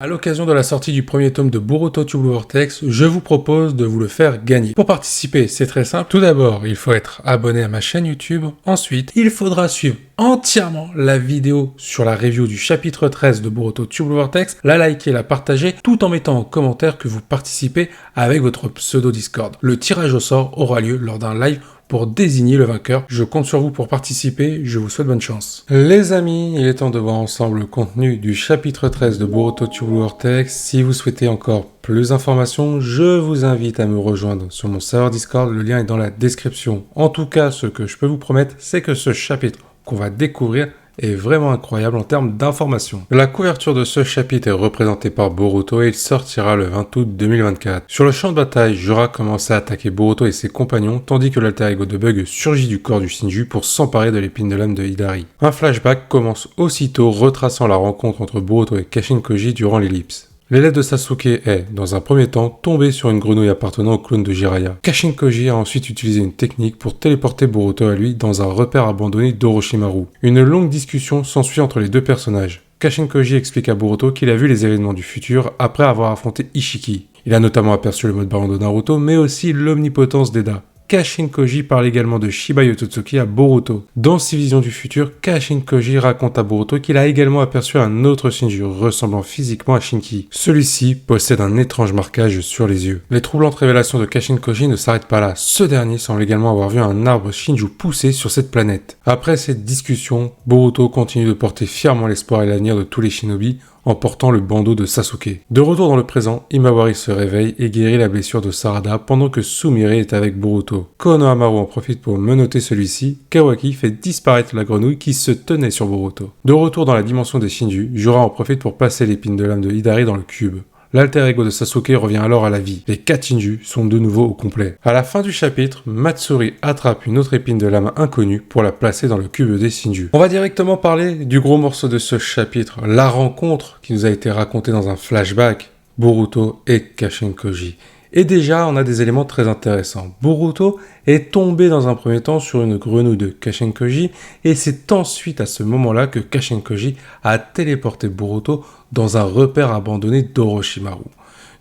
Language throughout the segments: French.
À l'occasion de la sortie du premier tome de Boruto Tube Vortex, je vous propose de vous le faire gagner. Pour participer, c'est très simple. Tout d'abord, il faut être abonné à ma chaîne YouTube. Ensuite, il faudra suivre entièrement la vidéo sur la review du chapitre 13 de Boruto Tube Vortex, la liker, la partager, tout en mettant en commentaire que vous participez avec votre pseudo Discord. Le tirage au sort aura lieu lors d'un live pour désigner le vainqueur. Je compte sur vous pour participer, je vous souhaite bonne chance. Les amis, il est temps de voir ensemble le contenu du chapitre 13 de Boruto Tube Vortex. Si vous souhaitez encore plus d'informations, je vous invite à me rejoindre sur mon serveur Discord, le lien est dans la description. En tout cas, ce que je peux vous promettre, c'est que ce chapitre qu'on va découvrir est vraiment incroyable en termes d'informations. La couverture de ce chapitre est représentée par Boruto et il sortira le 20 août 2024. Sur le champ de bataille, Jura commence à attaquer Boruto et ses compagnons, tandis que l'alter ego de Bug surgit du corps du Shinju pour s'emparer de l'épine de l'âme de Hidari. Un flashback commence aussitôt, retraçant la rencontre entre Boruto et Kashin Koji durant l'ellipse. L'élève de Sasuke est, dans un premier temps, tombé sur une grenouille appartenant au clone de Jiraiya. Kashin Koji a ensuite utilisé une technique pour téléporter Boruto à lui dans un repère abandonné d'Orochimaru. Une longue discussion s'ensuit entre les deux personnages. Kashin Koji explique à Boruto qu'il a vu les événements du futur après avoir affronté Ishiki. Il a notamment aperçu le mode baron de Naruto, mais aussi l'omnipotence d'Eda. Kashin Koji parle également de Shiba Yototsuki à Boruto. Dans ses visions du futur, Kashin Koji raconte à Boruto qu'il a également aperçu un autre Shinju ressemblant physiquement à Shinki. Celui-ci possède un étrange marquage sur les yeux. Les troublantes révélations de Kashin Koji ne s'arrêtent pas là. Ce dernier semble également avoir vu un arbre Shinju pousser sur cette planète. Après cette discussion, Boruto continue de porter fièrement l'espoir et l'avenir de tous les shinobi en portant le bandeau de Sasuke. De retour dans le présent, Imawari se réveille et guérit la blessure de Sarada pendant que Sumire est avec Boruto. Konohamaru en profite pour menotter celui-ci. Kawaki fait disparaître la grenouille qui se tenait sur Boruto. De retour dans la dimension des Shinju, Jura en profite pour passer l'épine de l'âme de Hidari dans le cube. L'alter ego de Sasuke revient alors à la vie. Les 4 Shinju sont de nouveau au complet. À la fin du chapitre, Matsuri attrape une autre épine de l'âme inconnue pour la placer dans le cube des Shinju. On va directement parler du gros morceau de ce chapitre, la rencontre qui nous a été racontée dans un flashback, Boruto et Kashin Koji. Et déjà, on a des éléments très intéressants. Boruto est tombé dans un premier temps sur une grenouille de Kashin Koji, et c'est ensuite à ce moment-là que Kashin Koji a téléporté Boruto dans un repère abandonné d'Orochimaru.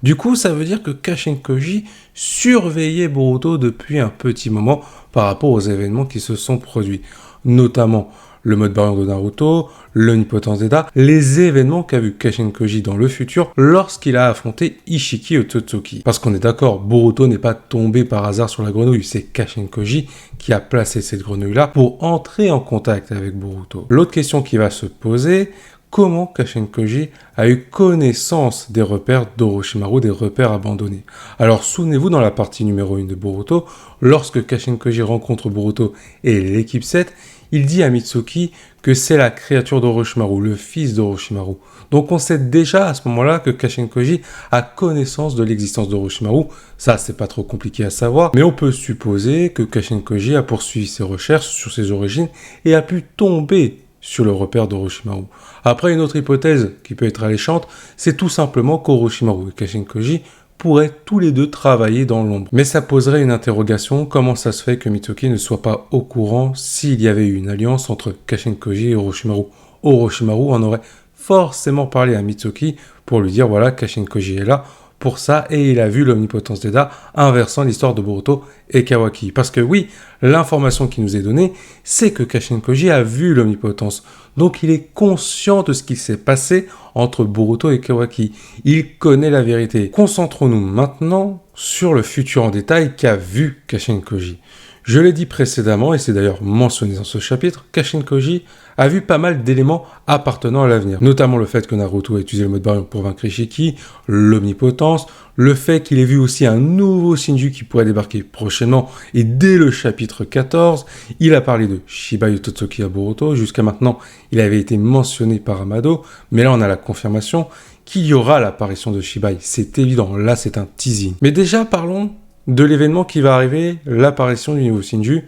Du coup, ça veut dire que Kashin Koji surveillait Boruto depuis un petit moment par rapport aux événements qui se sont produits, notamment le mode baron de Naruto, l'omnipotence d'Eda, les événements qu'a vu Kashin Koji dans le futur lorsqu'il a affronté Ishiki Otsutsuki. Parce qu'on est d'accord, Boruto n'est pas tombé par hasard sur la grenouille, c'est Kashin Koji qui a placé cette grenouille-là pour entrer en contact avec Boruto. L'autre question qui va se poser, comment Kashin Koji a eu connaissance des repères d'Orochimaru, des repères abandonnés? Alors souvenez-vous dans la partie numéro 1 de Boruto, lorsque Kashin Koji rencontre Boruto et l'équipe 7, il dit à Mitsuki que c'est la créature d'Orochimaru, le fils d'Orochimaru. Donc on sait déjà à ce moment-là que Kashin Koji a connaissance de l'existence d'Orochimaru. Ça, c'est pas trop compliqué à savoir, mais on peut supposer que Kashin Koji a poursuivi ses recherches sur ses origines et a pu tomber sur le repère d'Orochimaru. Après, une autre hypothèse qui peut être alléchante, c'est tout simplement qu'Orochimaru et Kashin Koji pourraient tous les deux travailler dans l'ombre. Mais ça poserait une interrogation, comment ça se fait que Mitsuki ne soit pas au courant s'il y avait eu une alliance entre Kashin Koji et Orochimaru? Orochimaru en aurait forcément parlé à Mitsuki pour lui dire voilà, Kashin Koji est là pour ça, et il a vu l'omnipotence d'Eda inversant l'histoire de Boruto et Kawaki. Parce que oui, l'information qui nous est donnée, c'est que Kashin Koji a vu l'omnipotence. Donc il est conscient de ce qui s'est passé entre Boruto et Kawaki. Il connaît la vérité. Concentrons-nous maintenant sur le futur en détail qu'a vu Kashin Koji. Je l'ai dit précédemment, et c'est d'ailleurs mentionné dans ce chapitre, Kashin Koji a vu pas mal d'éléments appartenant à l'avenir, notamment le fait que Naruto a utilisé le mode baron pour vaincre Ishiki, l'omnipotence, le fait qu'il ait vu aussi un nouveau Shinju qui pourrait débarquer prochainement, et dès le chapitre 14, il a parlé de Shiba Yototsuki à Boruto. Jusqu'à maintenant, il avait été mentionné par Amado, mais là on a la confirmation qu'il y aura l'apparition de Shibai, c'est évident, là c'est un teasing. Mais déjà parlons de l'événement qui va arriver, l'apparition du nouveau Shinju.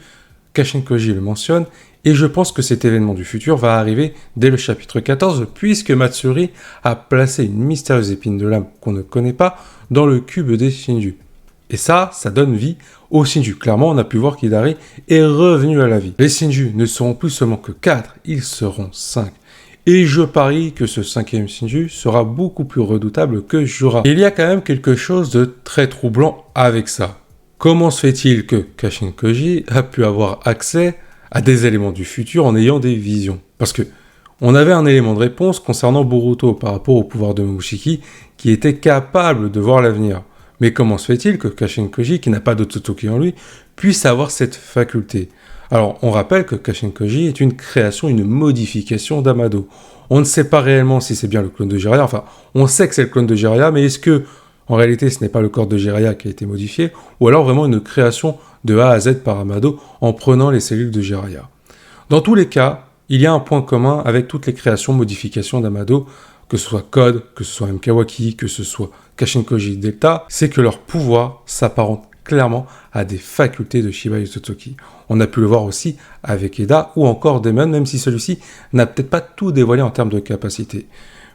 Kashin Koji le mentionne, et je pense que cet événement du futur va arriver dès le chapitre 14, puisque Matsuri a placé une mystérieuse épine de l'âme qu'on ne connaît pas dans le cube des Shinju. Et ça donne vie aux Shinju. Clairement, on a pu voir qu'Hidari est revenu à la vie. Les Shinju ne seront plus seulement que 4, ils seront 5. Et je parie que ce 5e Shinju sera beaucoup plus redoutable que Jura. Et il y a quand même quelque chose de très troublant avec ça. Comment se fait-il que Kashin Koji a pu avoir accès à des éléments du futur en ayant des visions? Parce que on avait un élément de réponse concernant Boruto par rapport au pouvoir de Momoshiki qui était capable de voir l'avenir. Mais comment se fait-il que Kashin Koji, qui n'a pas de Tsutsuki en lui, puisse avoir cette faculté? Alors, on rappelle que Kashin Koji est une création, une modification d'Amado. On ne sait pas réellement si c'est bien le clone de Jiraiya, enfin, on sait que c'est le clone de Jiraiya, mais est-ce que, en réalité, ce n'est pas le corps de Jiraiya qui a été modifié, ou alors vraiment une création de A à Z par Amado en prenant les cellules de Jiraiya? Dans tous les cas, il y a un point commun avec toutes les créations, modifications d'Amado, que ce soit Code, que ce soit Mkawaki, que ce soit Kashin Koji Delta, c'est que leur pouvoir s'apparente clairement à des facultés de Shiba Tsutsuki. On a pu le voir aussi avec Eda ou encore Daemon, même si celui-ci n'a peut-être pas tout dévoilé en termes de capacité.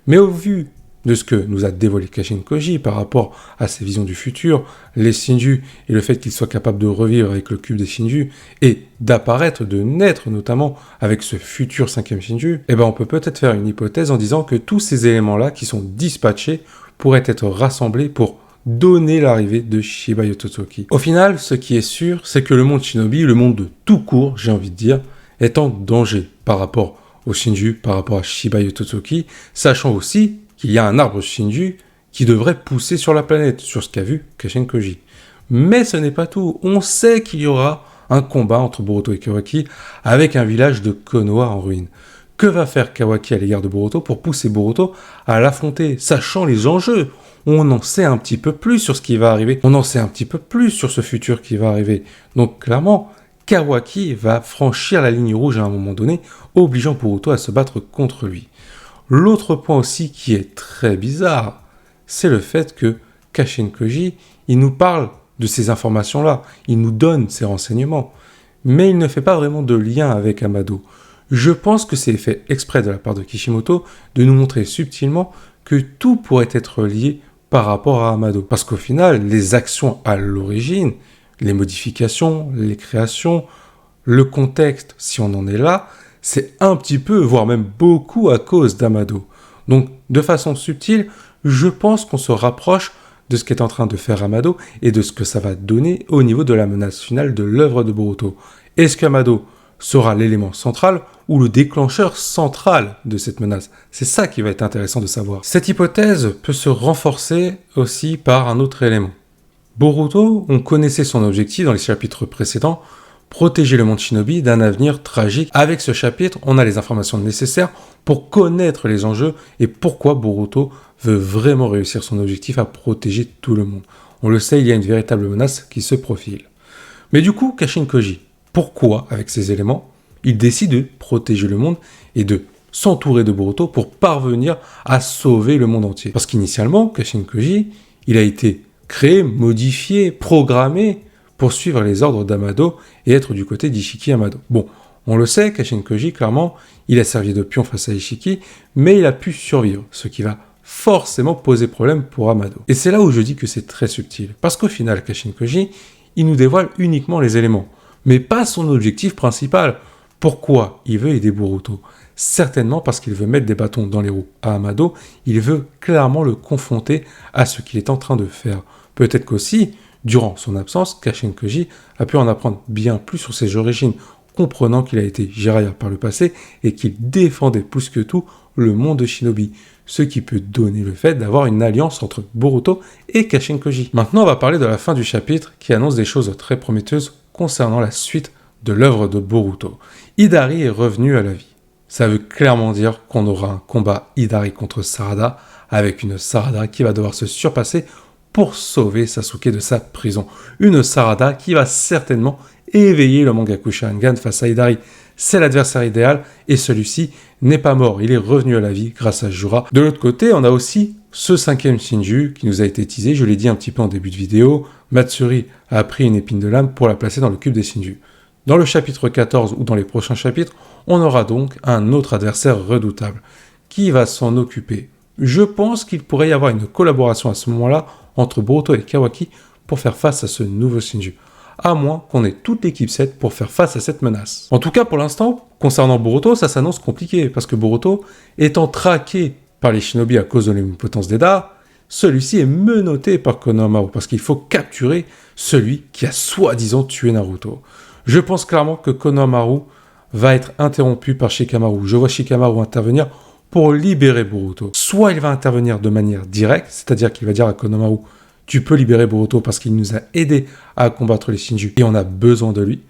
Mais au vu de ce que nous a dévoilé Kashin Koji par rapport à ses visions du futur, les Shinju et le fait qu'il soit capable de revivre avec le cube des Shinju et d'apparaître, de naître notamment avec ce futur 5e Shinju, eh ben on peut peut-être faire une hypothèse en disant que tous ces éléments-là qui sont dispatchés pourraient être rassemblés pour donner l'arrivée de Shiba Tsutsuki. Au final, ce qui est sûr, c'est que le monde Shinobi, le monde de tout court, j'ai envie de dire, est en danger par rapport au Shinju, par rapport à Shiba Tsutsuki, sachant aussi qu'il y a un arbre Shinju qui devrait pousser sur la planète, sur ce qu'a vu Kashin Koji. Mais ce n'est pas tout. On sait qu'il y aura un combat entre Boruto et Kawaki avec un village de Konoha en ruine. Que va faire Kawaki à l'égard de Boruto pour pousser Boruto à l'affronter, sachant les enjeux? On en sait un petit peu plus sur ce qui va arriver. On en sait un petit peu plus sur ce futur qui va arriver. Donc clairement, Kawaki va franchir la ligne rouge à un moment donné, obligeant Boruto à se battre contre lui. L'autre point aussi qui est très bizarre, c'est le fait que Kashin Koji, il nous parle de ces informations-là, il nous donne ces renseignements, mais il ne fait pas vraiment de lien avec Amado. Je pense que c'est fait exprès de la part de Kishimoto de nous montrer subtilement que tout pourrait être lié par rapport à Amado. Parce qu'au final, les actions à l'origine, les modifications, les créations, le contexte, si on en est là, c'est un petit peu, voire même beaucoup à cause d'Amado. Donc, de façon subtile, je pense qu'on se rapproche de ce qu'est en train de faire Amado et de ce que ça va donner au niveau de la menace finale de l'œuvre de Boruto. Est-ce qu'Amado sera l'élément central ou le déclencheur central de cette menace? C'est ça qui va être intéressant de savoir. Cette hypothèse peut se renforcer aussi par un autre élément. Boruto, on connaissait son objectif dans les chapitres précédents, protéger le monde Shinobi d'un avenir tragique. Avec ce chapitre, on a les informations nécessaires pour connaître les enjeux et pourquoi Boruto veut vraiment réussir son objectif à protéger tout le monde. On le sait, il y a une véritable menace qui se profile. Mais du coup, Kashin Koji, pourquoi, avec ces éléments, il décide de protéger le monde et de s'entourer de Boruto pour parvenir à sauver le monde entier? Parce qu'initialement, Kashin Koji, il a été créé, modifié, programmé pour suivre les ordres d'Amado et être du côté d'Ishiki Amado. Bon, on le sait, Kashin Koji, clairement, il a servi de pion face à Ishiki, mais il a pu survivre, ce qui va forcément poser problème pour Amado. Et c'est là où je dis que c'est très subtil, parce qu'au final, Kashin Koji, il nous dévoile uniquement les éléments, mais pas son objectif principal. Pourquoi il veut aider Boruto? Certainement parce qu'il veut mettre des bâtons dans les roues à Amado, il veut clairement le confronter à ce qu'il est en train de faire. Peut-être qu'aussi, durant son absence, Kashin Koji a pu en apprendre bien plus sur ses origines, comprenant qu'il a été Jiraiya par le passé et qu'il défendait plus que tout le monde de Shinobi, ce qui peut donner le fait d'avoir une alliance entre Boruto et Kashin Koji. Maintenant, on va parler de la fin du chapitre qui annonce des choses très prometteuses concernant la suite de l'œuvre de Boruto. Hidari est revenu à la vie. Ça veut clairement dire qu'on aura un combat Hidari contre Sarada, avec une Sarada qui va devoir se surpasser pour sauver Sasuke de sa prison. Une Sarada qui va certainement éveiller le Mangaku Sharingan face à Hidari. C'est l'adversaire idéal et celui-ci n'est pas mort, il est revenu à la vie grâce à Jura. De l'autre côté, on a aussi ce 5e Shinju qui nous a été teasé, je l'ai dit un petit peu en début de vidéo, Matsuri a pris une épine de lame pour la placer dans le cube des Shinju. Dans le chapitre 14 ou dans les prochains chapitres, on aura donc un autre adversaire redoutable. Qui va s'en occuper? Je pense qu'il pourrait y avoir une collaboration à ce moment-là entre Boruto et Kawaki pour faire face à ce nouveau Shinju. À moins qu'on ait toute l'équipe 7 pour faire face à cette menace. En tout cas, pour l'instant, Concernant Boruto, ça s'annonce compliqué, parce que Boruto, étant traqué par les shinobi à cause de l'omnipotence d'Eda, celui-ci est menotté par Konohamaru, parce qu'il faut capturer celui qui a soi-disant tué Naruto. Je pense clairement que Konohamaru va être interrompu par Shikamaru. Je vois Shikamaru intervenir pour libérer Boruto. Soit il va intervenir de manière directe, c'est-à-dire qu'il va dire à Konohamaru, tu peux libérer Boruto parce qu'il nous a aidé à combattre les Shinju et on a besoin de lui.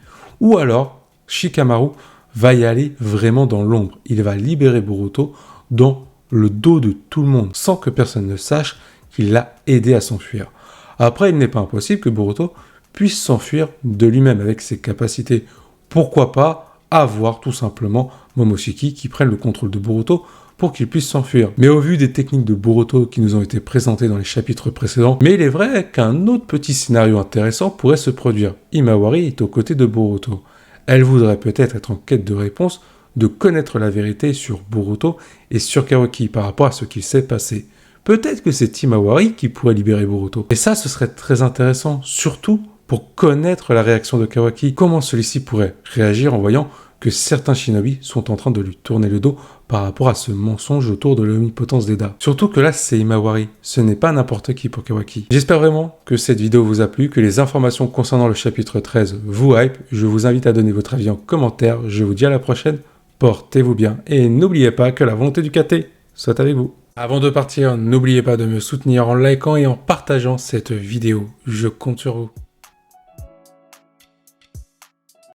Ou alors, Shikamaru va y aller vraiment dans l'ombre. Il va libérer Boruto dans le dos de tout le monde, sans que personne ne sache qu'il l'a aidé à s'enfuir. Après, il n'est pas impossible que Boruto puisse s'enfuir de lui-même avec ses capacités. Pourquoi pas avoir tout simplement Momoshiki qui prenne le contrôle de Boruto pour qu'il puisse s'enfuir. Mais au vu des techniques de Boruto qui nous ont été présentées dans les chapitres précédents, mais il est vrai qu'un autre petit scénario intéressant pourrait se produire. Himawari est aux côtés de Boruto. Elle voudrait peut-être être en quête de réponse, de connaître la vérité sur Boruto et sur Kawaki par rapport à ce qu'il s'est passé. Peut-être que c'est Himawari qui pourrait libérer Boruto. Et ça, ce serait très intéressant, surtout pour connaître la réaction de Kawaki. Comment celui-ci pourrait réagir en voyant que certains shinobi sont en train de lui tourner le dos par rapport à ce mensonge autour de l'omnipotence d'Eda. Surtout que là, c'est Himawari. Ce n'est pas n'importe qui pour Kawaki. J'espère vraiment que cette vidéo vous a plu, que les informations concernant le chapitre 13 vous hype. Je vous invite à donner votre avis en commentaire. Je vous dis à la prochaine. Portez-vous bien. Et n'oubliez pas que la volonté du KT soit avec vous. Avant de partir, n'oubliez pas de me soutenir en likant et en partageant cette vidéo. Je compte sur vous.